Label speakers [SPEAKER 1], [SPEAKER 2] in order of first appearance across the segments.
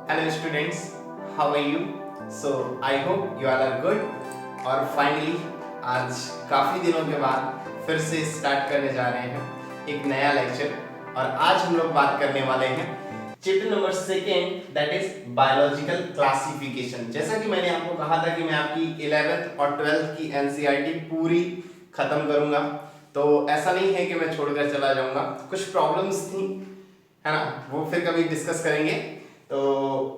[SPEAKER 1] Hello students, how are you? So I hope you all are good. और finally आज काफ़ी दिनों के बाद फिर से स्टार्ट करने जा रहे हैं एक नया लेक्चर। और आज हम लोग बात करने वाले हैं chapter number 2 that is biological classification. जैसा कि मैंने आपको कहा था कि मैं आपकी 11th और 12th की एनसीईआरटी पूरी खत्म करूंगा, तो ऐसा नहीं है कि मैं छोड़कर चला जाऊंगा। कुछ प्रॉब्लम्स थी, है ना, वो फिर कभी डिस्कस करेंगे। तो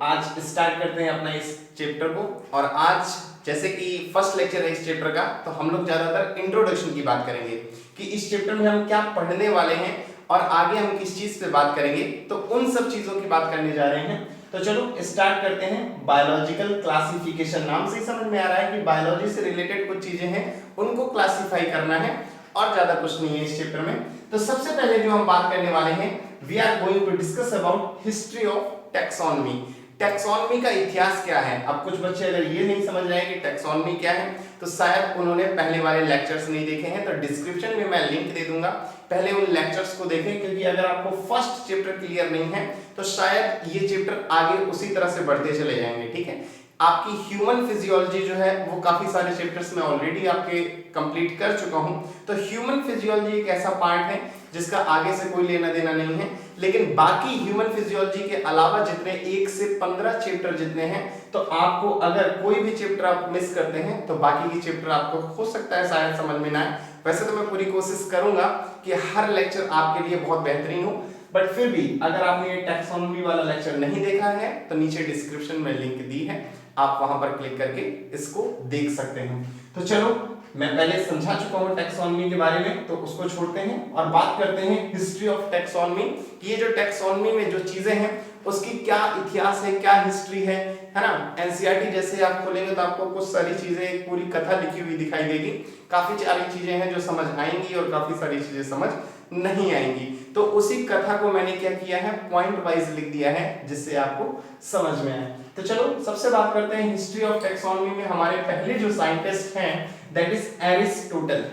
[SPEAKER 1] आज स्टार्ट करते हैं अपना इस चैप्टर को। और आज जैसे कि फर्स्ट लेक्चर है इस चैप्टर का, तो हम लोग ज्यादातर इंट्रोडक्शन की बात करेंगे कि इस चैप्टर में हम क्या पढ़ने वाले हैं और आगे हम किस चीज पे बात करेंगे, तो उन सब चीजों की बात करने जा रहे हैं। तो चलो स्टार्ट करते हैं। बायोलॉजिकल क्लासिफिकेशन, नाम से ही समझ में आ रहा है कि बायोलॉजी से रिलेटेड कुछ चीजें हैं उनको क्लासिफाई करना है और ज्यादा कुछ नहीं है इस चैप्टर में। तो सबसे पहले जो हम बात करने वाले हैं, we are going to discuss about history of taxonomy. Taxonomy का इतिहास क्या है। अब कुछ बच्चे अगर ये नहीं समझ रहे हैं कि टैक्सोनॉमी क्या है, तो शायद उन्होंने पहले वाले लेक्चर्स नहीं देखे हैं। तो डिस्क्रिप्शन में मैं लिंक दे दूंगा, पहले उन लेक्चर्स को देखें, क्योंकि अगर आपको फर्स्ट चैप्टर क्लियर नहीं है तो शायद ये चैप्टर आगे उसी तरह से बढ़ते चले जाएंगे। ठीक है, आपकी ह्यूमन फिजियोलॉजी जो है वो काफी सारे चैप्टर्स में ऑलरेडी आपके कंप्लीट कर चुका हूं। तो ह्यूमन फिजियोलॉजी एक ऐसा पार्ट है जिसका आगे से कोई लेना देना नहीं है, लेकिन बाकी ह्यूमन फिजियोलॉजी के अलावा जितने 1 से 15 चैप्टर जितने हैं, तो आपको अगर कोई भी चैप्टर आप मिस करते हैं तो बाकी की चैप्टर आपको हो सकता है शायद समझ में ना आए। वैसे तो मैं पूरी कोशिश करूंगा कि हर लेक्चर आपके लिए बहुत बेहतरीन हो, बट फिर भी अगर आपने ये टैक्सोनॉमी वाला लेक्चर नहीं देखा है तो नीचे डिस्क्रिप्शन में लिंक दी है, आप वहां पर क्लिक करके इसको देख सकते हैं। तो चलो, मैं पहले समझा चुका हूं टैक्सोनॉमी के बारे में, तो उसको छोड़ते हैं और बात करते हैं हिस्ट्री ऑफ टैक्सोनॉमी। कि ये जो टैक्सोनॉमी में जो चीजें हैं उसकी क्या इतिहास है, क्या हिस्ट्री है ना। एनसीईआरटी जैसे आप खोलेंगे तो आपको कुछ सारी चीजें, एक पूरी कथा लिखी हुई दिखाई देगी। काफी सारी चीजें हैं जो समझ आएंगी और काफी सारी चीजें समझ नहीं आएंगी। तो उसी कथा को मैंने क्या किया है, पॉइंट वाइज लिख दिया है जिससे आपको समझ में आए। तो चलो सबसे बात करते हैं हिस्ट्री ऑफ टैक्सोनॉमी में। हमारे पहले जो साइंटिस्ट हैं दैट इज एरिस्टोटल।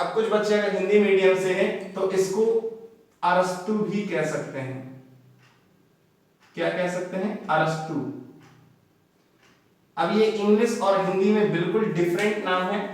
[SPEAKER 1] अब कुछ बच्चे अगर हिंदी मीडियम से हैं तो इसको अरस्तु भी कह सकते हैं। क्या कह सकते हैं? अरस्तु। अब ये इंग्लिश और हिंदी में बिल्कुल डिफरेंट नाम है।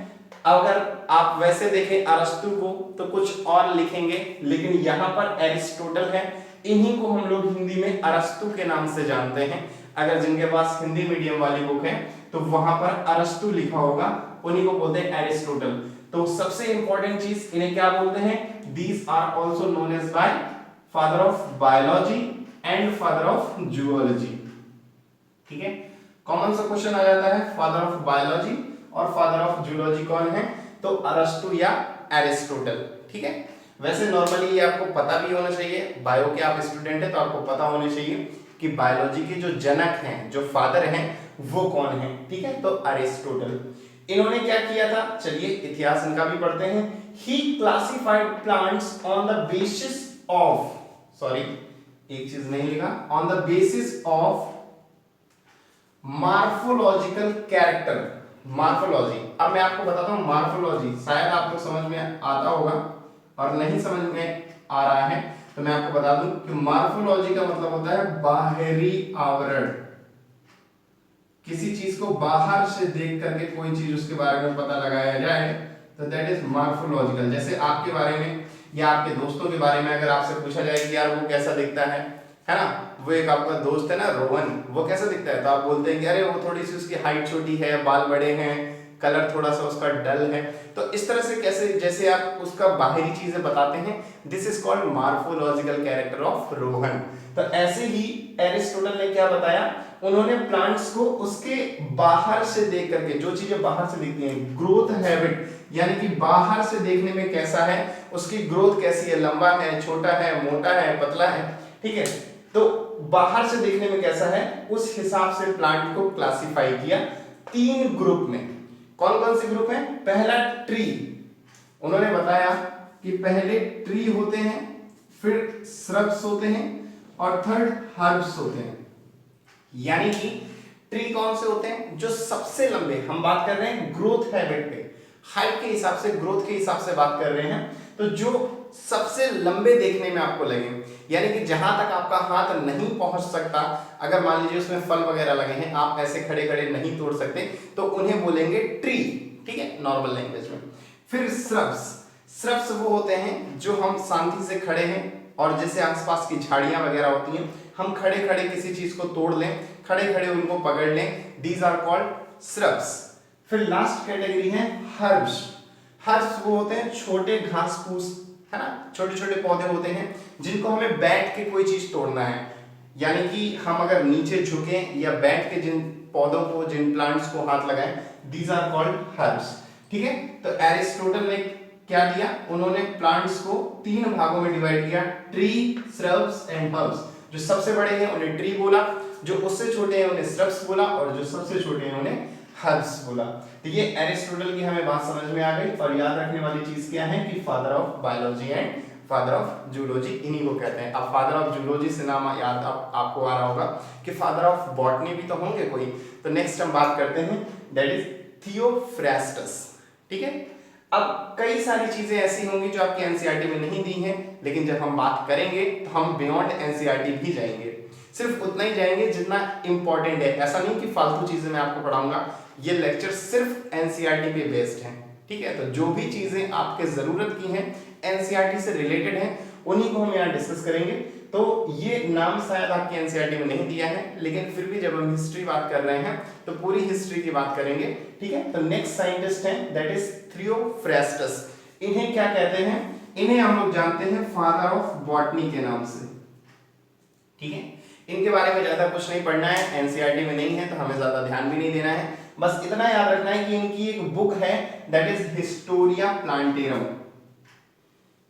[SPEAKER 1] अगर आप वैसे देखें अरस्तु को तो कुछ और लिखेंगे, लेकिन यहां पर एरिस्टोटल है। इन्हीं को हम लोग हिंदी में अरस्तु के नाम से जानते हैं। अगर जिनके पास हिंदी मीडियम वाली बुक है तो वहां पर अरस्तु लिखा होगा, उन्हीं को बोलते हैं एरिस्टोटल। तो सबसे इंपॉर्टेंट चीज, इन्हें क्या बोलते हैं? These are also known as by father of biology and father of zoology. ठीक है, कॉमन सा क्वेश्चन आ जाता है, फादर ऑफ बायोलॉजी और फादर ऑफ जूलॉजी कौन है? तो अरस्तु या एरिस्टोटल। ठीक है, वैसे नॉर्मली ये आपको पता भी होना चाहिए, बायो के आप स्टूडेंट हैं तो आपको पता होना चाहिए कि बायोलॉजी के जो जनक हैं, जो फादर हैं, वो कौन है। ठीक है, तो अरिस्टोटल। इन्होंने क्या किया था, चलिए इतिहास इनका भी पढ़ते हैं। He classified plants on the basis of, sorry एक चीज नहीं लिखा, on the basis of morphological character. Morphology, अब मैं आपको बताता हूं मार्फोलॉजी शायद आपको समझ में आता होगा, और नहीं समझ में आ रहा है तो मैं आपको बता दूं कि मार्फोलॉजी का मतलब होता है बाहरी आवरण। किसी चीज को बाहर से देख करके कोई चीज उसके बारे में पता लगाया जाए तो दैट इज मार्फोलॉजिकल। जैसे आपके बारे में या आपके दोस्तों के बारे में अगर आपसे पूछा जाए कि यार वो कैसा दिखता है ना, वो एक आपका दोस्त है ना रोहन, वो कैसा दिखता है, तो आप बोलते हैं कि अरे वो थोड़ी सी उसकी हाइट छोटी है, बाल बड़े हैं, कलर थोड़ा सा उसका डल है। तो इस तरह से कैसे, जैसे आप उसका बाहरी चीजें बताते हैं, this is called morphological character of Rohan. तो ऐसे ही एरिस्टोटल ने क्या बताया, उन्होंने प्लांट्स को उसके बाहर से देख करके, जो चीजें बाहर से दिखती हैं, ग्रोथ हैबिट, यानी कि बाहर से देखने में कैसा है, उसकी ग्रोथ कैसी है, लंबा है, छोटा है, मोटा है, पतला है। ठीक है, तो बाहर से देखने में कैसा है, उस हिसाब से प्लांट को क्लासिफाई किया 3 ग्रुप में। कौन कौन से ग्रुप हैं? पहला ट्री, उन्होंने बताया कि पहले ट्री होते हैं, फिर श्रब्स होते हैं, और थर्ड हर्ब्स होते हैं। यानी कि ट्री कौन से होते हैं? जो सबसे लंबे, हम बात कर रहे हैं ग्रोथ हैबिट पे, हाइट के हिसाब से, ग्रोथ के हिसाब से बात कर रहे हैं। तो तो जो सबसे लंबे देखने में आपको लगे, यानी कि जहां तक आपका हाथ नहीं पहुंच सकता, अगर मान लीजिए उसमें फल वगैरह लगे हैं, आप ऐसे खड़े खड़े नहीं तोड़ सकते, तो उन्हें बोलेंगे ट्री, ठीक है, नॉर्मल लैंग्वेज में। फिर श्रब्स, श्रब्स वो होते हैं जो हम शांति से खड़े हैं और जैसे आसपास की झाड़ियां वगैरह होती हैं, हम खड़े खड़े किसी चीज को तोड़ लें, खड़े खड़े उनको पकड़ लें, दीज आर कॉल्ड श्रब्स। फिर लास्ट कैटेगरी है हर्ब्स। हर्ब्स वो होते हैं छोटे घास फूस, है ना, छोटे छोटे पौधे होते हैं जिनको हमें बैठ के कोई चीज तोड़ना है, यानी कि हम अगर नीचे झुके या बैठ के जिन पौधों को, जिन प्लांट्स को हाथ लगाएं, दीज आर कॉल्ड हर्ब्स, ठीक है। तो एरिस्टोटल ने क्या दिया, उन्होंने प्लांट्स को 3 भागों में डिवाइड किया, ट्री, श्रब्स एंड हर्ब्स। जो सबसे बड़े हैं उन्हें ट्री बोला, जो उससे छोटे हैं उन्हें श्रब्स बोला, और जो सबसे छोटे हैं उन्हें हर्ब्स बोला। तो ये एरिस्टोटल की हमें बात समझ में आ गई। और याद रखने वाली चीज क्या है कि father of biology and father of zoology इन्हीं को कहते हैं। अब फादर ऑफ जूलॉजी से नाम याद आपको आ रहा होगा कि फादर ऑफ बॉटनी भी तो होंगे कोई। तो नेक्स्ट हम बात करते हैं, दैट इज थियोफ्रास्टस, ठीक है। अब कई सारी चीजें ऐसी होंगी जो आपकी एनसीईआरटी में नहीं दी हैं, लेकिन जब हम बात करेंगे तो हम बियॉन्ड एनसीईआरटी भी जाएंगे, सिर्फ उतना ही जाएंगे जितना इंपॉर्टेंट है। ऐसा नहीं कि फालतू चीजें मैं आपको पढ़ाऊंगा, ये लेक्चर सिर्फ एनसीईआरटी पे बेस्ड है, ठीक है। तो जो भी चीजें आपके जरूरत की हैं, एनसीईआरटी से रिलेटेड हैं, उन्हीं को हम यहाँ डिस्कस करेंगे। तो ये नाम शायद आपकी एनसीईआरटी में नहीं दिया है, लेकिन फिर भी जब हम हिस्ट्री बात कर रहे हैं तो पूरी हिस्ट्री की बात करेंगे, ठीक है। तो नेक्स्ट साइंटिस्ट हैं दैट इज थियोफ्रास्टस। इन्हें क्या कहते हैं, इन्हें हम लोग जानते हैं फादर ऑफ बॉटनी के नाम से, ठीक है। इनके बारे में ज्यादा कुछ नहीं पढ़ना है, एनसीईआरटी में नहीं है तो हमें ज्यादा ध्यान भी नहीं देना है। बस इतना याद रखना है कि इनकी एक बुक है दैट इज हिस्टोरिया प्लांटेरम।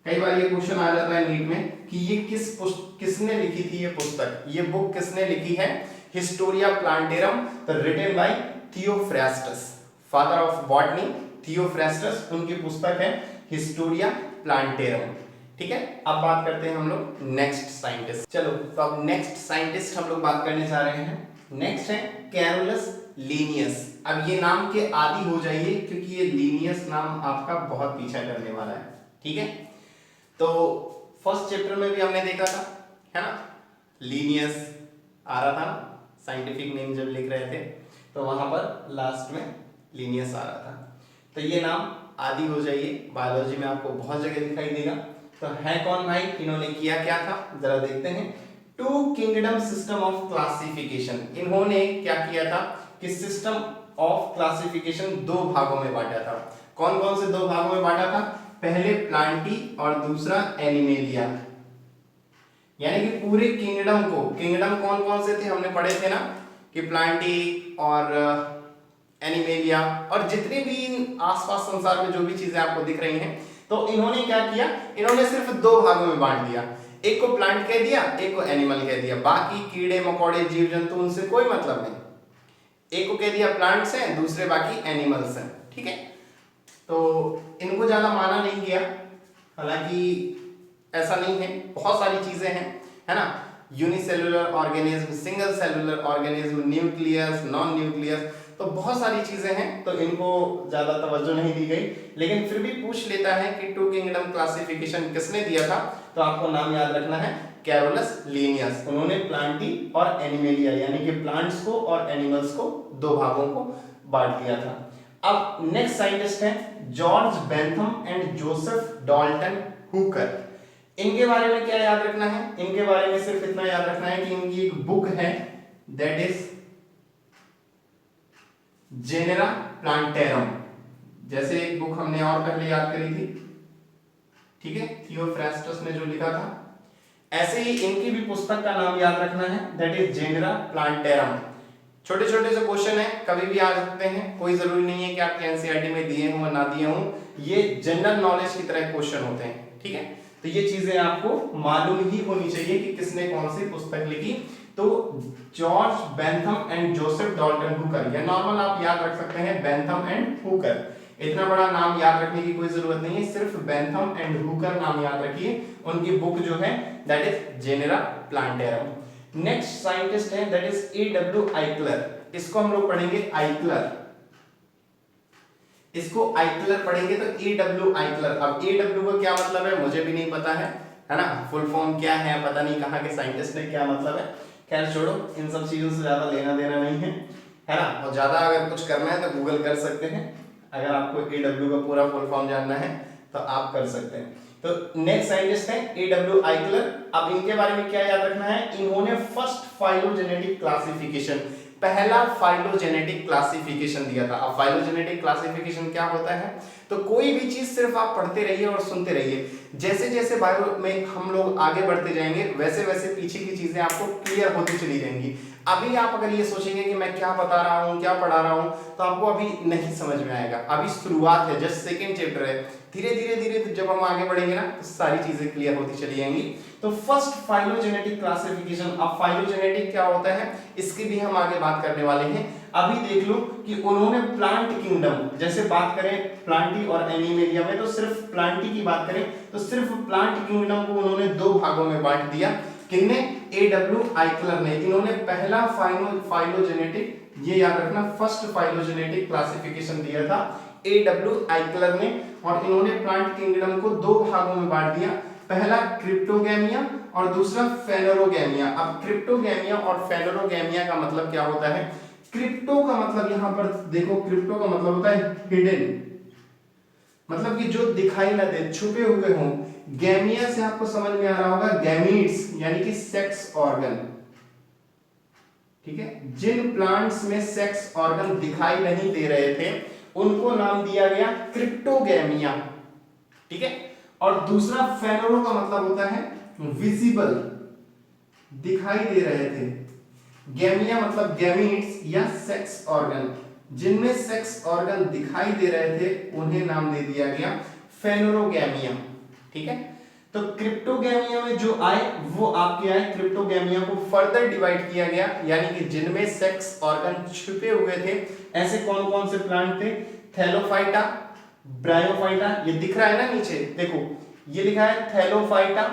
[SPEAKER 1] कई बार ये क्वेश्चन आ जाता है नीट में कि ये किसने लिखी थी ये पुस्तक, ये बुक किसने लिखी है, हिस्टोरिया प्लांटेरम, तो written by Theophrastus, father of botany Theophrastus, उनकी पुस्तक है हिस्टोरिया प्लांटेरम, ठीक है। अब बात करते हैं हम लोग नेक्स्ट साइंटिस्ट। चलो, तो अब नेक्स्ट साइंटिस्ट हम लोग बात करने जा रहे हैं। नेक्स्ट है कैरोलस लीनियस। अब ये नाम के आदी हो जाइए क्योंकि ये लीनियस नाम आपका बहुत पीछा करने वाला है, ठीक है। तो फर्स्ट चैप्टर में भी हमने देखा था, है ना, लीनियस आ रहा था ना, साइंटिफिक नेम जब लिख रहे थे तो वहां पर लास्ट में लीनियस आ रहा था। तो ये नाम आदि हो जाइए, बायोलॉजी में आपको बहुत जगह दिखाई देगा। तो है कौन भाई, इन्होंने किया क्या था, जरा देखते हैं। Two kingdom system of classification, इन्होंने क्या किया था कि सिस्टम ऑफ क्लासिफिकेशन 2 भागों में बांटा था। कौन कौन से 2 भागों में बांटा था, पहले प्लांटी और दूसरा एनिमेलिया, यानी कि पूरे किंगडम को, किंगडम कौन कौन से थे हमने पढ़े थे ना, कि प्लांटी और एनिमेलिया और जितने भी आसपास संसार में जो भी चीजें आपको दिख रही हैं, तो इन्होंने क्या किया, इन्होंने सिर्फ 2 भागों में बांट दिया। एक को प्लांट कह दिया, एक को एनिमल कह दिया, बाकी कीड़े मकोड़े जीव जंतु उनसे कोई मतलब नहीं। एक को कह दिया प्लांट्स हैं, दूसरे बाकी एनिमल्स हैं, ठीक है। तो इनको ज्यादा माना नहीं गया, हालांकि ऐसा नहीं है, बहुत सारी चीजें हैं, है ना, unicellular organism, single cellular organism, nucleus, non nucleus, तो बहुत सारी चीजें हैं, तो इनको ज्यादा तवज्जो नहीं दी गई। लेकिन फिर भी पूछ लेता है कि 2 किंगडम क्लासिफिकेशन किसने दिया था, तो आपको नाम याद रखना है कैरोलस लीनियस। उन्होंने प्लांटी और एनिमेलिया यानी कि प्लांट्स को और एनिमल्स को 2 भागों को बांट दिया था। अब नेक्स्ट साइंटिस्ट हैं George Bentham and Joseph Dalton Hooker. इनके बारे में क्या याद रखना है, इनके बारे में सिर्फ इतना याद रखना है कि इनकी एक बुक है दैट इज जेनेरा प्लांटेरम, जैसे एक बुक हमने और पहले याद करी थी, ठीक है, थियोफ्रास्टस ने जो लिखा था, ऐसे ही इनकी भी पुस्तक का नाम याद रखना है दैट इज जेनेरा प्लांटेरम। छोटे छोटे से क्वेश्चन है, कभी भी आ सकते हैं, कोई जरूरी नहीं है कि आपके एनसीईआरटी में दिए हों ना दिए हों, ये जनरल नॉलेज की तरह क्वेश्चन होते हैं, ठीक है। तो ये चीजें आपको मालूम ही होनी चाहिए कि किसने कौन सी पुस्तक लिखी। तो George Bentham and Joseph Dalton Hooker, या नॉर्मल आप याद रख सकते हैं बेंथम एंड हुकर, इतना बड़ा नाम याद रखने की कोई जरूरत नहीं है, सिर्फ बेंथम एंड हुकर नाम याद रखिए। उनकी बुक जो है that is genera plantarum. Next scientist है दैट इज A.W. आइक्लर, इसको हम लोग पढ़ेंगे आइक्लर। इसको आइक्लर पढ़ेंगे तो AW आइक्लर। अब AW का क्या मतलब है मुझे भी नहीं पता है ना, फुल फॉर्म क्या है पता नहीं, कहाँ के साइंटिस्ट ने क्या मतलब है, खैर छोड़ो, इन सब चीजों से ज्यादा लेना देना नहीं है ना। और ज्यादा अगर कुछ करना है तो गूगल कर सकते हैं, अगर आपको AW का पूरा फुल फॉर्म जानना है तो आप कर सकते हैं। तो नेक्स्ट साइंटिस्ट है AW आइक्लर। अब इनके बारे में क्या याद रखना है, इन्होंने फर्स्ट फाइलोजेनेटिक क्लासिफिकेशन, पहला फाइलोजेनेटिक क्लासिफिकेशन दिया था। अब फाइलोजेनेटिक क्लासिफिकेशन क्या होता है, तो कोई भी चीज सिर्फ आप पढ़ते रहिए और सुनते रहिए, जैसे जैसे बायो में हम लोग आगे बढ़ते जाएंगे वैसे वैसे पीछे की चीजें आपको क्लियर होती चली जाएंगी। अभी आप अगर ये सोचेंगे कि मैं क्या बता रहा हूँ क्या पढ़ा रहा हूँ तो आपको अभी नहीं समझ में आएगा, अभी शुरुआत है, जस्ट सेकंड चैप्टर है। धीरे धीरे धीरे जब हम आगे बढ़ेंगे ना तो सारी चीजें क्लियर होती चली जाएंगी। तो फर्स्ट फाइलोजेनेटिक क्लासिफिकेशन, अब फाइलोजेनेटिक क्या होता है इसकी भी हम आगे बात करने वाले हैं। अभी देख लो कि उन्होंने प्लांट किंगडम, जैसे बात करें प्लांटी और एनिमेलिया में तो सिर्फ प्लांटी की बात करें तो सिर्फ प्लांट किंगडम को उन्होंने दो भागों में बांट दिया। किसने, AW आइक्लर ने। इन्होंने पहला फाइलोजेनेटिक, ये याद रखना, फर्स्ट फाइलोजेनेटिक क्लासिफिकेशन दिया था AW आइक्लर ने, और इन्होंने प्लांट किंगडम को दो भागों में बांट दिया, पहला क्रिप्टोगैमिया और दूसरा फेनोरोगैमिया। अब क्रिप्टोगैमिया और फेनोरोगैमिया का मतलब क्या होता है, क्रिप्टो का मतलब यहां पर देखो, क्रिप्टो का मतलब होता है हिडन, मतलब कि जो दिखाई ना दे, छुपे हुए हों। गैमिया से आपको समझ में आ रहा होगा गैमीट्स यानी कि सेक्स ऑर्गन, ठीक है, जिन प्लांट्स में सेक्स ऑर्गन दिखाई नहीं दे रहे थे उनको नाम दिया गया क्रिप्टोगैमिया, ठीक है। और दूसरा फेनोरो का मतलब होता है विजिबल, दिखाई दे रहे थे। गैमिया मतलब गैमीट्स या सेक्स ऑर्गन, जिनमें सेक्स ऑर्गन दिखाई दे रहे थे उन्हें नाम दे दिया गया फेनोरोगैमिया, ठीक है। तो क्रिप्टोगैमिया में जो आए वो आपके आए, क्रिप्टोगैमिया को फर्दर डिवाइड किया गया, यानी कि जिनमें सेक्स ऑर्गन छुपे हुए थे। ऐसे कौन कौन से प्लांट थे, थैलोफाइटा, ब्रायोफाइटा, ये दिख रहा है ना नीचे देखो, ये लिखा है थैलोफाइटा,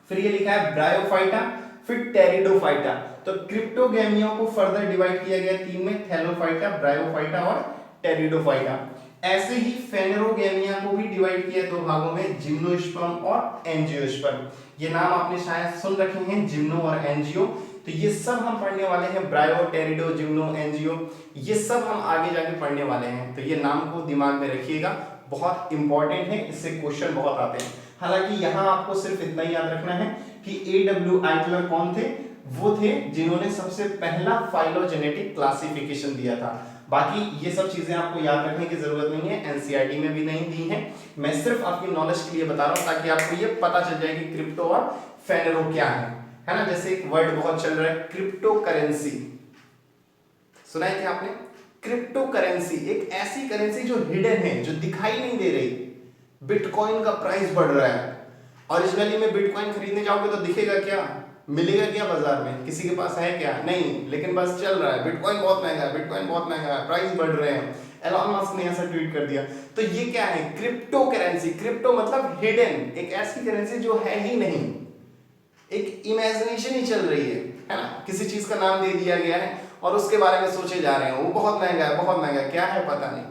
[SPEAKER 1] फिर ये लिखा है ब्रायोफाइटा, फिर टेरिडोफाइटा। तो क्रिप्टोगैमिया को फर्दर डिवाइड किया गया तीन में, थैलोफाइटा, ब्रायोफाइटा और टेरिडोफाइटा। ऐसे ही फेनरोगैमिया को भी डिवाइड किया दो भागों में, जिम्नोस्पर्म और एंजियोस्पर्म। ये नाम आपने शायद सुन रखे हैं, जिम्नो और एंजियो। तो ये सब हम पढ़ने वाले हैं, ब्रायो, टेरिडो, जिम्नो, एंजियो, ये सब हम आगे जाके पढ़ने वाले हैं। तो ये नाम को दिमाग में रखिएगा, बहुत इंपॉर्टेंट है, इससे क्वेश्चन बहुत आते हैं। हालांकि यहाँ आपको सिर्फ इतना ही याद रखना है कि AW आइक्लर कौन थे, वो थे जिन्होंने सबसे पहला फाइलोजेनेटिक क्लासिफिकेशन दिया था। बाकी ये सब चीजें आपको याद रखने की जरूरत नहीं है, एनसीईआरटी में भी नहीं दी है, मैं सिर्फ आपकी नॉलेज के लिए बता रहा हूं ताकि आपको ये पता चल जाए कि क्रिप्टो और फेनरो क्या है ना। जैसे एक वर्ड बहुत चल रहा है क्रिप्टो करेंसी, सुना है क्या आपने? क्रिप्टो करेंसी एक ऐसी करेंसी जो हिडन है, जो दिखाई नहीं दे रही। बिटकॉइन का प्राइस बढ़ रहा है, ओरिजिनली में बिटकॉइन खरीदने जाओगे तो दिखेगा क्या, मिलेगा क्या बाजार में, किसी के पास है क्या, नहीं, लेकिन बस चल रहा है बिटकॉइन बहुत महंगा है, बिटकॉइन बहुत महंगा है, प्राइस बढ़ रहे हैं। एलॉन मस्क ने ऐसा ट्वीट कर दिया। तो ये क्या है, क्रिप्टो करेंसी। क्रिप्टो मतलब हिडन, एक ऐसी करेंसी जो है ही नहीं, एक इमेजिनेशन ही चल रही है ना, किसी चीज का नाम दे दिया गया है और उसके बारे में सोचे जा रहे हैं, वो बहुत महंगा है, बहुत महंगा है, क्या है पता नहीं,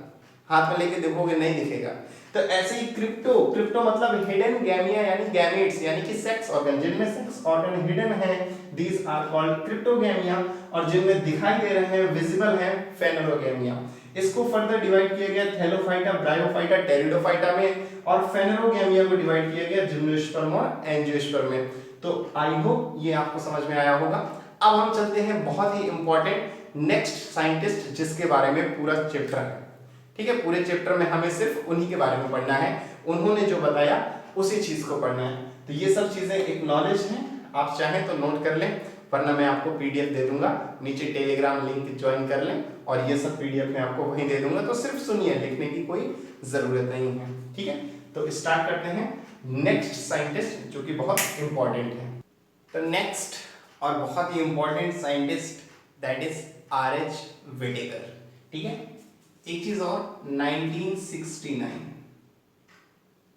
[SPEAKER 1] हाथ में लेके देखोगे नहीं दिखेगा। तो ऐसे ही क्रिप्टो, क्रिप्टो मतलब हिडन गैमिया यानी गैमेट्स यानी कि सेक्स ऑर्गन, जिनमें सेक्स ऑर्गन हिडन है, दीज आर कॉल्ड क्रिप्टोगैमिया, और जिनमें दिखाई दे रहे हैं, विजिबल है, फेनरोगैमिया। इसको फर्दर डिवाइड किया गया थैलोफाइटा, ब्रायोफाइटा, टेरिडोफाइटा में, और फेनरोगैमिया को डिवाइड किया गया जिम्नोस्पर्म और एंजियोस्पर्म में। तो आई होप ये आपको समझ में आया होगा। अब हम चलते हैं बहुत ही इंपॉर्टेंट नेक्स्ट साइंटिस्ट, जिसके बारे में पूरा चैप्टर है, ठीक है। पूरे चैप्टर में हमें सिर्फ उन्हीं के बारे में पढ़ना है, उन्होंने जो बताया उसी चीज को पढ़ना है। तो ये सब चीजें एक नॉलेज है, आप चाहें तो नोट कर लें, वरना मैं आपको PDF दे दूंगा, नीचे टेलीग्राम लिंक ज्वाइन कर लें और ये सब PDF मैं आपको वहीं दे दूंगा। तो सिर्फ सुनिए, लिखने की कोई जरूरत नहीं है, ठीक है। तो स्टार्ट करते हैं नेक्स्ट साइंटिस्ट, जो कि बहुत इंपॉर्टेंट है। तो नेक्स्ट और बहुत ही important scientist that is RH Whittaker, ठीक है। एक चीज और, 1969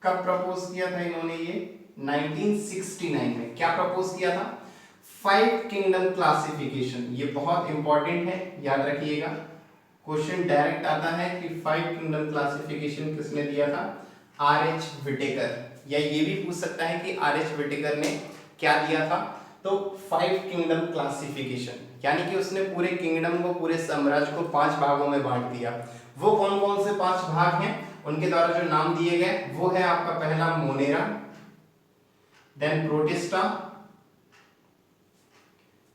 [SPEAKER 1] कब प्रपोज किया था इन्होंने, ये 1969 में क्या प्रपोज किया था, 5 किंगडम क्लासिफिकेशन। ये बहुत इंपॉर्टेंट है, याद रखिएगा, क्वेश्चन डायरेक्ट आता है कि 5 किंगडम क्लासिफिकेशन किसने दिया था? आर.एच. विटेकर। या ये भी पूछ सकता है कि आर.एच. विटेकर ने क्या दिया था? तो 5 किंगडम क्लासिफिकेशन, यानी कि उसने पूरे किंगडम को, पूरे साम्राज्य को 5 भागों में बांट दिया। वो कौन कौन से 5 भाग हैं? उनके द्वारा जो नाम दिए गए वो है आपका पहला मोनेरा, देन प्रोटिस्टा।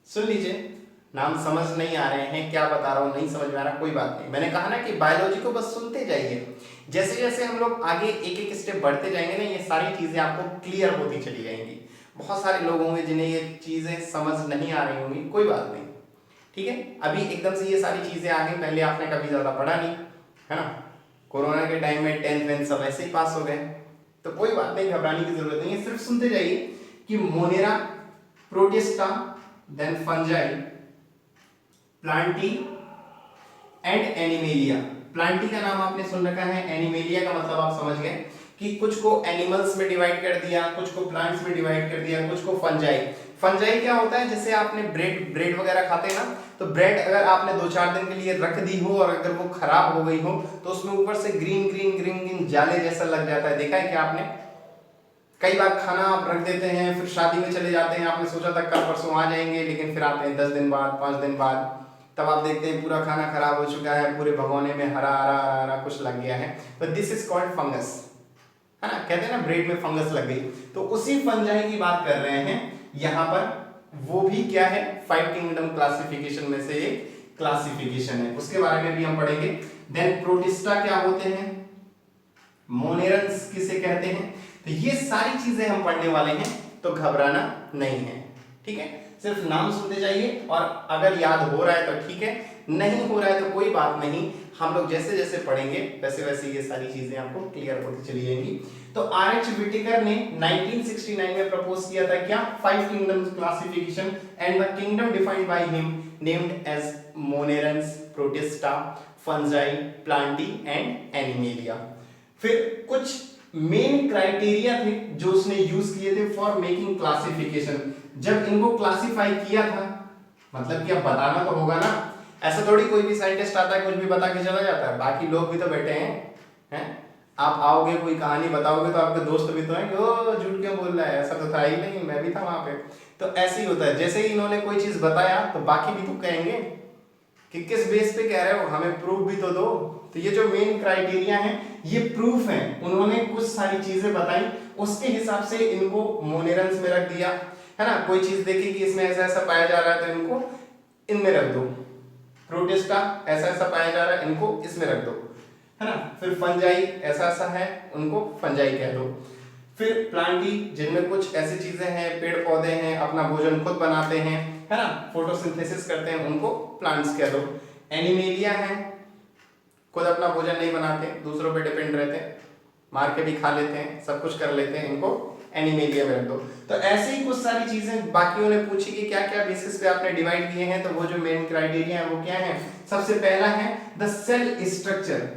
[SPEAKER 1] सुन लीजिए, नाम समझ नहीं आ रहे हैं, क्या बता रहा हूं नहीं समझ में आ रहा, कोई बात नहीं। मैंने कहा ना कि बायोलॉजी को बस सुनते जाइए, जैसे जैसे हम लोग आगे एक एक स्टेप बढ़ते जाएंगे ना, ये सारी चीजें आपको क्लियर होती चली जाएंगी। बहुत सारे लोग होंगे जिन्हें ये चीजें समझ नहीं आ रही होंगी, कोई बात नहीं, ठीक है। अभी एकदम से ये सारी चीजें आ गई, पहले आपने कभी ज्यादा पढ़ा नहीं, है ना। कोरोना के टाइम में 10th वेंथ सब ऐसे ही पास हो गए, तो कोई बात नहीं, घबराने की जरूरत नहीं है। सिर्फ सुनते जाइए कि Monera, Protista, then Fungi, Plantae and Animalia. Plantae का नाम आपने सुन रखा है, एनिमेलिया का मतलब आप समझ गए कि कुछ को एनिमल्स में डिवाइड कर दिया, कुछ को प्लांट्स में डिवाइड कर दिया, कुछ को फंजाई। फंजाई क्या होता है? जैसे आपने ब्रेड वगैरह खाते हैं ना, तो ब्रेड अगर आपने 2-4 दिन के लिए रख दी हो और अगर वो खराब हो गई हो तो उसमें ऊपर से ग्रीन जाले जैसा लग जाता है, देखा है क्या आपने? कई बार खाना आप रख देते हैं, फिर शादी में चले जाते हैं, आपने सोचा था कल परसों आ जाएंगे, लेकिन फिर आते हैं 10 दिन बाद, 5 दिन बाद, तब आप देखते हैं पूरा खाना खराब हो चुका है, पूरे भगोने में हरा हरा हरा हरा कुछ लग गया है। तो दिस इज कॉल्ड फंगस, है ना। कहते हैं ना ब्रेड में फंगस लग गई, तो उसी फंजाई की बात कर रहे हैं यहाँ पर। वो भी क्या है? 5 किंगडम क्लासिफिकेशन में से एक क्लासिफिकेशन है, उसके बारे में भी हम पढ़ेंगे। देन प्रोटिस्टा क्या होते हैं, मोनेरंस किसे कहते हैं, तो ये सारी चीजें हम पढ़ने वाले हैं, तो घबराना नहीं है, ठीक है। सिर्फ नाम सुनते जाइए, और अगर याद हो रहा है तो ठीक है, नहीं हो रहा है तो कोई बात नहीं, हम लोग जैसे जैसे पढ़ेंगे वैसे वैसे ये सारी चीजें आपको क्लियर होती चली जाएंगी। तो आर.एच. विटेकर ने 1969 में प्रपोज किया था क्या? 5 kingdoms classification, and the kingdom defined by him named as monerans, Protista, fungi, Plantae and Animalia. फिर कुछ मेन क्राइटेरिया थे जो उसने यूज किए थे फॉर मेकिंग क्लासिफिकेशन। जब इनको क्लासिफाई किया था, मतलब कि अब बताना तो होगा ना, ऐसा थोड़ी कोई भी साइंटिस्ट आता है कुछ भी बता के चला जाता है, बाकी लोग भी तो बैठे हैं। आप आओगे कोई कहानी बताओगे तो आपके दोस्त भी तो हैं कि ओ झूठ क्यों बोल रहा है, ऐसा तो था ही नहीं, मैं भी था वहां पे। तो ऐसे ही होता है, जैसे ही इन्होंने कोई चीज बताया तो बाकी भी तो कहेंगे कि किस बेस पे कह रहे हो, हमें प्रूफ भी तो दो। तो ये जो मेन क्राइटेरिया है ये प्रूफ है, उन्होंने कुछ सारी चीजें बताई, उसके हिसाब से इनको मोनेरंस में रख दिया, है ना। कोई चीज देखी कि इसमें ऐसा ऐसा पाया जा रहा है तो इनको इनमें रख दो, प्रोटिस्टा ऐसा ऐसा पाया जा रहा है इनको इसमें रख दो, है ना। फिर फंजाई ऐसा ऐसा है उनको फंजाई कह दो। फिर प्लांटी जिनमें कुछ ऐसी चीजें हैं, पेड़ पौधे हैं, अपना भोजन खुद बनाते हैं, है ना, फोटोसिंथेसिस करते हैं, उनको प्लांट्स कह दो। एनिमेलिया है, खुद अपना भोजन नहीं बनाते, दूसरों पे डिपेंड रहते हैं, मार के भी खा लेते हैं, सब कुछ कर लेते हैं, इनको एनिमेलिया में रख दो। तो ऐसे ही कुछ सारी चीजें बाकियों ने पूछी कि क्या क्या बेसिस पे आपने डिवाइड किए हैं, तो वो जो मेन क्राइटेरिया है वो क्या है? सबसे पहला है द सेल स्ट्रक्चर,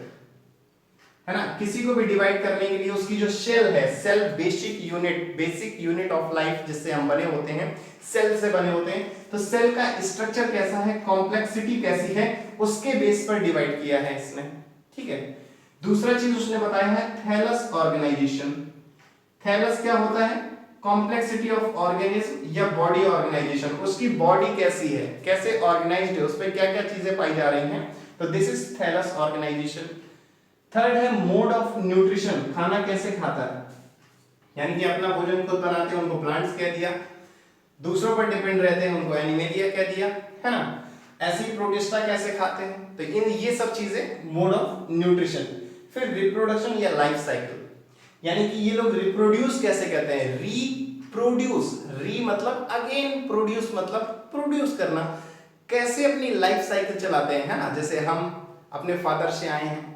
[SPEAKER 1] है ना। किसी को भी डिवाइड करने के लिए उसकी जो सेल है, cell basic unit of life जिससे हम बने होते हैं, सेल से बने होते हैं, तो सेल का स्ट्रक्चर कैसा है, कॉम्प्लेक्सिटी कैसी है, उसके बेस पर डिवाइड किया है इसने, ठीक है। दूसरा चीज उसने बताया है थैलस ऑर्गेनाइजेशन। थैलस क्या होता है? कॉम्प्लेक्सिटी ऑफ ऑर्गेनिज्म या बॉडी ऑर्गेनाइजेशन, उसकी बॉडी कैसी है, कैसे ऑर्गेनाइज्ड है, उस पर क्या क्या चीजें पाई जा रही हैं, तो this is thallus organization. Third है मोड ऑफ न्यूट्रिशन, खाना कैसे खाता है, यानी कि अपना भोजन खुद बनाते हैं उनको प्लांट्स कह दिया, दूसरों पर डिपेंड रहते हैं उनको एनिमेलिया कह दिया, है ना। ऐसे ही प्रोटिस्टा कैसे खाते हैं, तो इन ये सब चीजें मोड ऑफ न्यूट्रिशन। फिर रिप्रोडक्शन या लाइफ साइकिल, यानी कि ये लोग रिप्रोड्यूस कैसे करते हैं, रीप्रोड्यूस, री मतलब अगेन, प्रोड्यूस मतलब प्रोड्यूस करना, कैसे अपनी लाइफ साइकिल चलाते हैं, है ना। जैसे हम अपने फादर से आए हैं,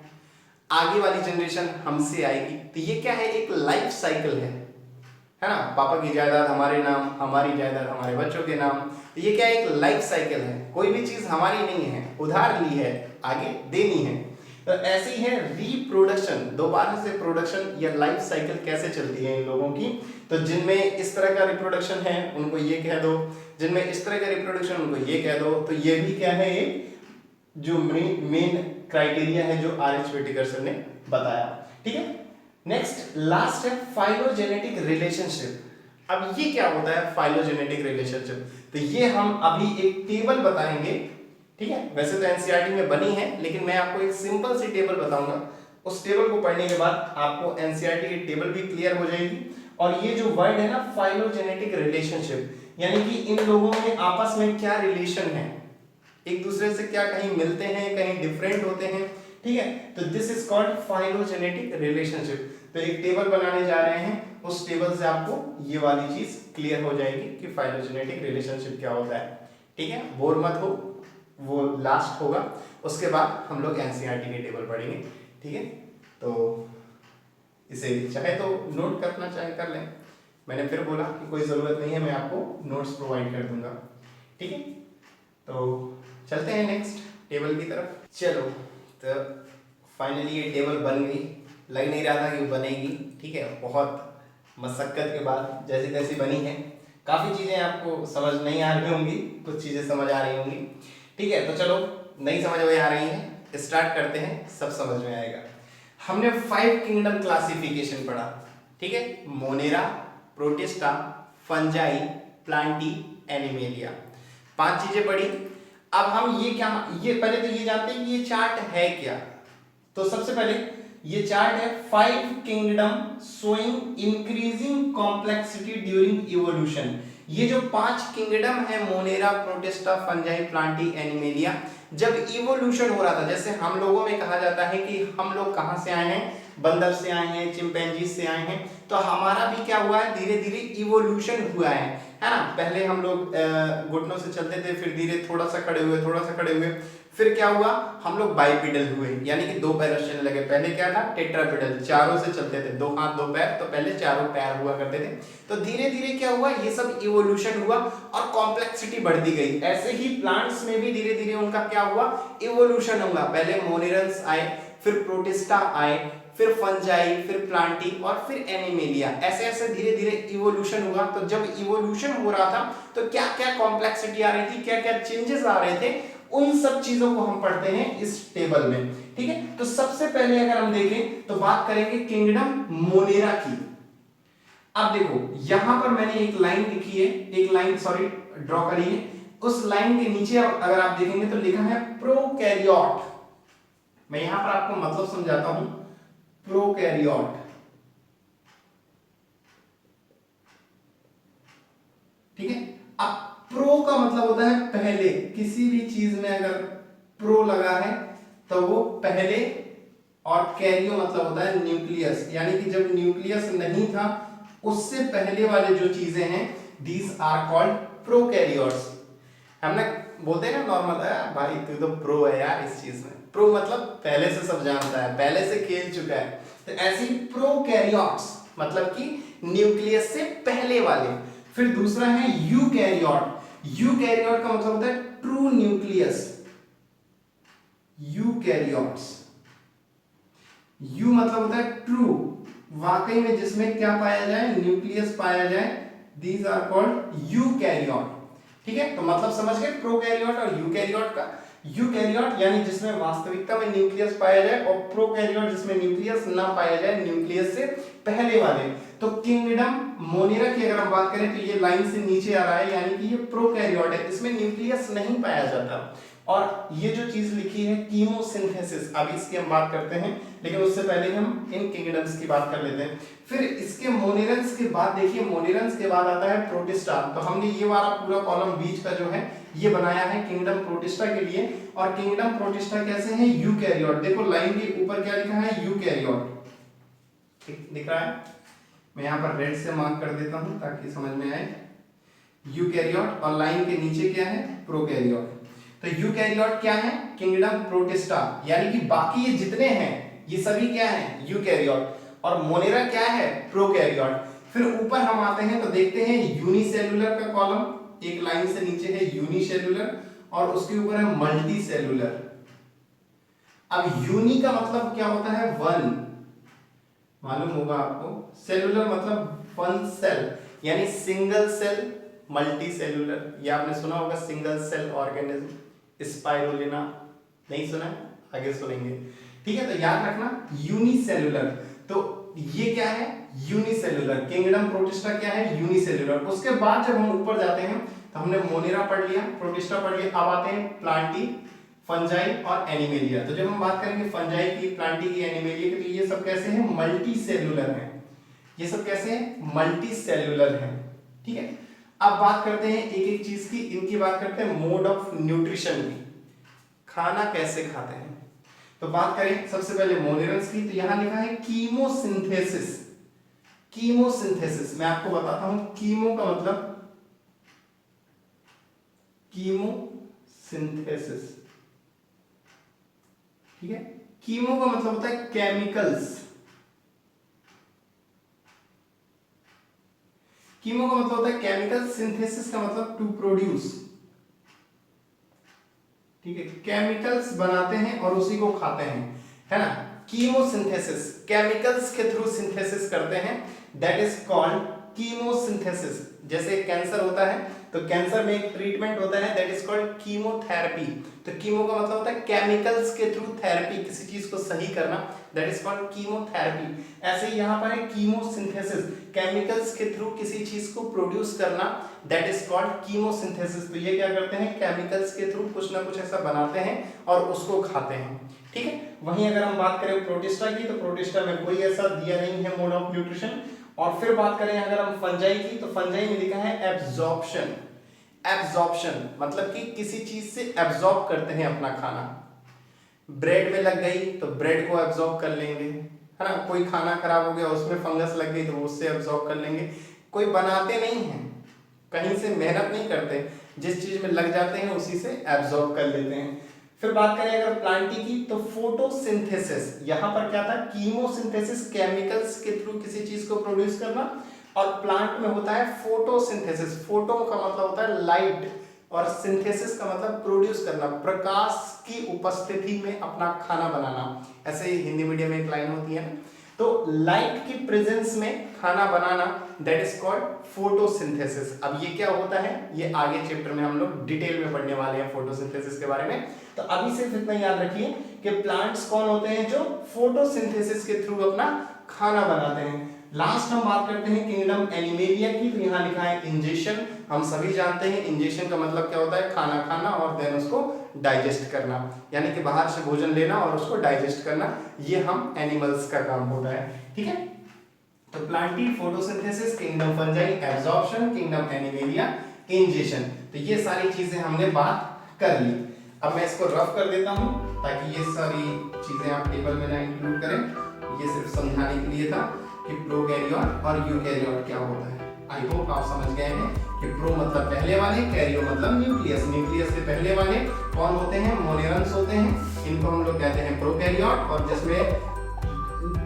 [SPEAKER 1] आगे वाली जनरेशन हमसे आएगी, तो ये क्या है, एक लाइफ साइकिल है ना। पापा की जायदाद हमारे नाम, हमारी जायदाद हमारे बच्चों के नाम, तो ये क्या है, एक लाइफ साइकिल है, कोई भी चीज हमारी नहीं है, उधार ली है, आगे देनी है। तो ऐसी है रिप्रोडक्शन, दोबारा से प्रोडक्शन या लाइफ साइकिल कैसे चलती है इन लोगों की। तो जिनमें इस तरह का रिप्रोडक्शन है उनको ये कह दो, जिनमें इस तरह का रिप्रोडक्शन उनको ये कह दो, तो ये भी क्या है, एक जो मेन क्राइटेरिया है जो आर.एच. व्हिटेकर सर ने बताया। ठीक है, नेक्स्ट लास्ट है फाइलोजेनेटिक रिलेशनशिप। अब ये क्या होता है फाइलोजेनेटिक रिलेशनशिप? तो ये हम अभी एक टेबल बताएंगे। ठीक है, वैसे तो एनसीईआरटी में बनी है, लेकिन मैं आपको एक सिंपल सी टेबल बताऊंगा। उस टेबल को पढ़ने के बाद आपको एनसीईआरटी की टेबल भी क्लियर हो जाएगी। और ये जो वर्ड है ना फाइलोजेनेटिक रिलेशनशिप, यानी कि इन लोगों में आपस में क्या रिलेशन है, एक दूसरे से क्या कहीं मिलते हैं, कहीं डिफरेंट होते हैं। ठीक है, तो this is called phylogenetic relationship. तो एक टेबल बनाने जा रहे हैं, उस टेबल से आपको ये वाली चीज क्लियर हो जाएगी कि फाइलोजेनेटिक रिलेशनशिप क्या होता है। ठीक है, बोर मत हो, वो लास्ट होगा, उसके बाद हम लोग एनसीईआरटी की टेबल पढ़ेंगे। ठीक है, तो इसे चाहे तो नोट करना चाहे कर लें, मैंने फिर बोला कि कोई ज़रूरत नहीं है, मैं आपको नोट्स प्रोवाइड कर दूंगा। ठीक है, तो चलते हैं नेक्स्ट टेबल की तरफ। चलो, तो फाइनली ये टेबल बन गई, लग नहीं रहा था कि बनेगी। ठीक है, बहुत मशक्कत के बाद जैसी तैसी बनी है। काफ़ी चीज़ें आपको समझ नहीं आ रही होंगी, कुछ चीज़ें समझ आ रही होंगी। ठीक है, तो चलो नहीं समझ में आ रही हैं, स्टार्ट करते हैं, सब समझ में आएगा। हमने 5 किंगडम क्लासिफिकेशन पढ़ा। ठीक है, Monera, protista, fungi, Plantae, animalia, 5 चीजें पढ़ी। अब हम ये पहले तो ये जानते हैं कि ये चार्ट है क्या। तो सबसे पहले ये चार्ट है 5 kingdom showing increasing complexity during evolution. ये जो 5 किंगडम है Monera, protista, fungi, Plantae, animalia, जब इवोल्यूशन हो रहा था, जैसे हम लोगों में कहा जाता है कि हम लोग कहां से आए हैं, बंदर से आए हैं, चिंपैंजी से आए हैं, तो हमारा भी क्या हुआ है, धीरे धीरे इवोल्यूशन हुआ है ना। पहले हम लोग घुटनों से चलते थे, फिर धीरे थोड़ा सा खड़े हुए, थोड़ा सा खड़े हुए, फिर क्या हुआ, हम लोग बाइपिडल हुए, यानी कि 2 पैर चलने लगे। पहले क्या था, टेट्रापिडल, चारों से चलते थे, 2 हाथ 2 पैर, तो पहले चारों पैर हुआ करते थे। तो धीरे धीरे क्या हुआ, ये सब इवोल्यूशन हुआ और कॉम्प्लेक्सिटी बढ़ती गई। ऐसे ही प्लांट्स में भी धीरे धीरे उनका क्या हुआ, इवोल्यूशन हुआ। पहले मोनेरल्स आए, फिर प्रोटिस्टा आए, फिर फंजाई, फिर प्लांटी और फिर एनिमेलिया। ऐसे ऐसे धीरे धीरे इवोल्यूशन हुआ। तो जब इवोल्यूशन हो रहा था तो क्या क्या कॉम्प्लेक्सिटी आ रही थी, क्या क्या चेंजेस आ रहे थे, उन सब चीजों को हम पढ़ते हैं इस टेबल में। ठीक है, तो सबसे पहले अगर हम देखें तो बात करेंगे किंगडम मोनेरा की। अब देखो यहां पर मैंने एक लाइन लिखी है, एक लाइन सॉरी ड्रॉ करी है। उस लाइन के नीचे अगर आप देखेंगे तो लिखा है प्रोकैरियोट। मैं यहां पर आपको मतलब समझाता हूं, प्रोकैरियोट। ठीक है, अब प्रो का मतलब होता है पहले, किसी भी चीज में अगर प्रो लगा है तो वो पहले, और कैरियो मतलब होता है न्यूक्लियस, यानी कि जब न्यूक्लियस नहीं था उससे पहले वाले जो चीजें हैं, दीज आर कॉल्ड प्रोकैरियोट्स। हमने बोलते हैं ना नॉर्मल, भाई तू तो प्रो है यार इस चीज में, प्रो मतलब पहले से सब जानता है, पहले से खेल चुका है। तो ऐसे ही प्रोकैरियोट्स मतलब कि न्यूक्लियस से पहले वाले। फिर दूसरा है यूकैरियोट। यूकैरियोट का मतलब होता है ट्रू न्यूक्लियस, यूकैरियोट्स। यू मतलब होता है ट्रू, वाकई में जिसमें क्या पाया जाए, न्यूक्लियस पाया जाए, दीज आर कॉल्ड यूकैरियोट। ठीक है, तो मतलब समझ गए प्रोकैरियोट और यूकैरियोट का। यूकैरियोट यानी जिसमें वास्तविकता में न्यूक्लियस पाया जाए, और प्रोकैरियोट जिसमें न्यूक्लियस ना पाया जाए, न्यूक्लियस से पहले वाले। तो किंगडम मोनेरा की अगर हम बात करें तो ये लाइन से नीचे आ रहा है, यानी कि ये प्रोकैरियोट है, इसमें न्यूक्लियस नहीं पाया जाता। और ये जो चीज लिखी है कीमोसिंथेसिस, अभी इसकी हम बात करते हैं, लेकिन उससे पहले हम इन किंगडम्स की बात कर लेते हैं। फिर इसके मोनेरल्स के बाद देखिए, मोनेरल्स के बाद आता है प्रोटिस्टा। तो हमने ये वाला पूरा कॉलम बीच का जो है ये बनाया है किंगडम प्रोटिस्टा के लिए। और किंगडम प्रोटिस्टा कैसे है, यूकैरियोट। देखो लाइन के ऊपर क्या लिखा है, यूकैरियोट, दिख रहा है, मैं यहाँ पर रेड से मार्क कर देता हूँ ताकि समझ में आए। यूकैरियोट, और लाइन के नीचे क्या है, प्रोकैरियोट। तो यूकैरियोट क्या है, किंगडम प्रोटिस्टा, यानी कि बाकी ये जितने हैं ये सभी क्या है, यूकैरियोट। और मोनेरा क्या है, प्रोकैरियोट। फिर ऊपर हम आते हैं तो देखते हैं यूनिसेलुलर का कॉलम, एक लाइन से नीचे है यूनिसेलुलर, और उसके ऊपर है मल्टी सेलुलर। अब यूनि का मतलब क्या होता है, वन, मालूम होगा आपको। सेलुलर मतलब वन सेल, यानी सिंगल सेल, मल्टी सेलुलर, ये आपने सुना होगा, सिंगल सेल ऑर्गेनिज्म, स्पाइरुलिना, नहीं सुना है, आगे सुनेंगे। ठीक है, तो याद रखना यूनिसेलुलर, तो ये क्या है यूनिसेलुलर, किंगडम प्रोटिस्टा क्या है यूनिसेलुलर। उसके बाद जब हम ऊपर जाते हैं तो हमने मोनेरा पढ़ लिया, प्रोटिस्टा पढ़ लिया, अब आते हैं प्लांटी, फंजाई और एनिमेलिया। तो जब हम बात करेंगे फंजाई की, प्लांटी की, एनिमेलिया की, तो ये सब कैसे हैं मल्टी सेलुलर हैं, ये सब कैसे हैं मल्टी सेलुलर हैं। ठीक है, अब बात करते हैं एक एक चीज की, इनकी बात करते हैं मोड ऑफ न्यूट्रिशन की, खाना कैसे खाते हैं। तो बात करें सबसे पहले मोनेरल्स की, तो यहां लिखा है कीमोसिंथेसिस। कीमोसिंथेसिस मैं आपको बताता हूं, कीमो का मतलब कीमोसिंथेसिस। ठीक है, कीमो का मतलब होता है केमिकल्स, कीमो का मतलब होता है केमिकल, सिंथेसिस का मतलब टू प्रोड्यूस। ठीक है, केमिकल्स बनाते हैं और उसी को खाते हैं, है ना। कीमोसिंथेसिस, केमिकल्स के थ्रू सिंथेसिस करते हैं, दैट इज कॉल्ड कीमोसिंथेसिस। जैसे कैंसर होता है तो कैंसर में एक ट्रीटमेंट होता है दैट इज कॉल्ड कीमोथेरेपी। तो कीमो का मतलब होता है केमिकल्स के थ्रू थेरेपी, किसी चीज को सही करना, दैट इज कॉल्ड कीमोथेरेपी। ऐसे ही यहाँ पर है कीमोसिंथेसिस, केमिकल्स के थ्रू किसी चीज को प्रोड्यूस करना, दैट इज कॉल्ड कीमोसिंथेसिस। तो ये क्या करते हैं केमिकल्स के थ्रू कुछ ना कुछ ऐसा बनाते हैं और उसको खाते हैं। ठीक है, वहीं अगर हम बात करें प्रोटिस्टा की, तो प्रोटिस्टा में कोई ऐसा दिया नहीं है मोड ऑफ न्यूट्रिशन। और फिर बात करें अगर हम फंजाई की, तो फंजाई में लिखा है एब्जॉर्प्शन। एब्जॉर्प्शन मतलब कि किसी चीज से एब्जॉर्ब करते हैं अपना खाना। ब्रेड में लग गई तो ब्रेड को एब्जॉर्ब कर लेंगे, है ना। कोई खाना खराब हो गया उसमें फंगस लग गई तो उससे एब्जॉर्ब कर लेंगे। कोई बनाते नहीं है, कहीं से मेहनत नहीं करते, जिस चीज में लग जाते हैं उसी से एब्जॉर्ब कर लेते हैं। फिर बात करें अगर प्लांटी की, तो फोटोसिंथेसिस, यहां पर क्या था कीमोसिंथेसिस, केमिकल्स के थ्रू किसी चीज को प्रोड्यूस करना, और प्लांट में होता है फोटोसिंथेसिस। फोटो का मतलब होता है लाइट और सिंथेसिस का मतलब प्रोड्यूस करना, प्रकाश की उपस्थिति में अपना खाना बनाना। ऐसे ही हिंदी मीडियम में एक लाइन होती है ना, तो लाइट की प्रेजेंस में खाना बनाना, दैट इज कॉल्ड फोटोसिंथेसिस। अब ये क्या होता है ये आगे चैप्टर में हम लोग डिटेल में पढ़ने वाले हैं फोटोसिंथेसिस के बारे में। तो अभी सिर्फ इतना याद रखिए कि प्लांट्स कौन होते हैं जो फोटोसिंथेसिस के थ्रू अपना खाना बनाते हैं। लास्ट हम बात करते हैं किंगडम एनिमेलिया की, तो यहाँ लिखा है इंजेशन। हम सभी जानते हैं इंजेशन का मतलब क्या होता है खाना खाना और देन उसको डाइजेस्ट करना, यानी कि बाहर से भोजन लेना और उसको डाइजेस्ट करना, ये हम एनिमल्स का काम होता है। ठीक है, तो Plantae, photosynthesis, kingdom fungi, absorption, kingdom animalia, ingestion, तो ये सारी चीजें हमने बात कर ली। अब मैं इसको रफ कर देता हूं ताकि ये सारी चीजें आप टेबल में ना इंक्लूड करें। ये सिर्फ समझाने के लिए था कि प्रोकैरियोट और यूकैरियोट क्या होता है। आई होप आप समझ गए हैं कि प्रो मतलब पहले वाले, कैरियो मतलब न्यूक्लियस, न्यूक्लियस से पहले वाले कौन होते हैं मोनेरल्स होते हैं, इनको हम लोग कहते हैं प्रोकैरियोट। और जिसमें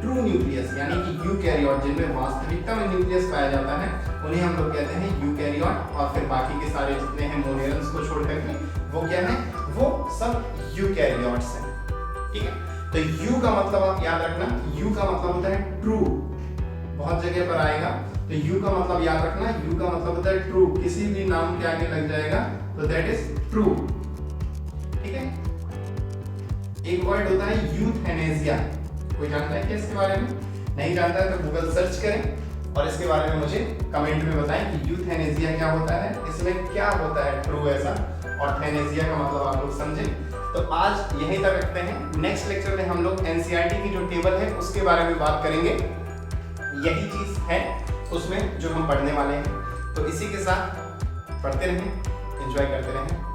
[SPEAKER 1] ट्रू न्यूक्लियस यानी कि यूकैरियोट, जिनमें वास्तविकता में न्यूक्लियस पाया जाता है, उन्हें हम लोग कहते हैं यूकैरियोट। और फिर बाकी के सारे जितने हैं मोनेरल्स को छोड़ करके वो क्या है, वो सब यूकैरियोट्स हैं। ठीक है, तो यू का मतलब आप याद रखना, यू का मतलब होता है ट्रू, बहुत जगह पर आएगा, तो यू का मतलब याद रखना, यू का मतलब होता है ट्रू, किसी भी नाम के आगे लग जाएगा तो दैट इज ट्रू। ठीक है, एक वर्ड होता है यूथेनेसिया, कोई जानता है क्या इसके बारे में? नहीं जानता है तो गूगल सर्च करें और इसके बारे में मुझे कमेंट में बताएं कि यूथेनेसिया क्या होता है, इसमें क्या होता है ट्रू ऐसा, और थेनेसिया का मतलब आप लोग समझें। तो आज यहीं तक रखते हैं, नेक्स्ट लेक्चर में हम लोग एनसीईआरटी की जो टेबल है उसके बारे में बात करेंगे। यही चीज है उसमें जो हम पढ़ने वाले हैं, तो इसी के साथ पढ़ते रहें, एंजॉय करते रहें।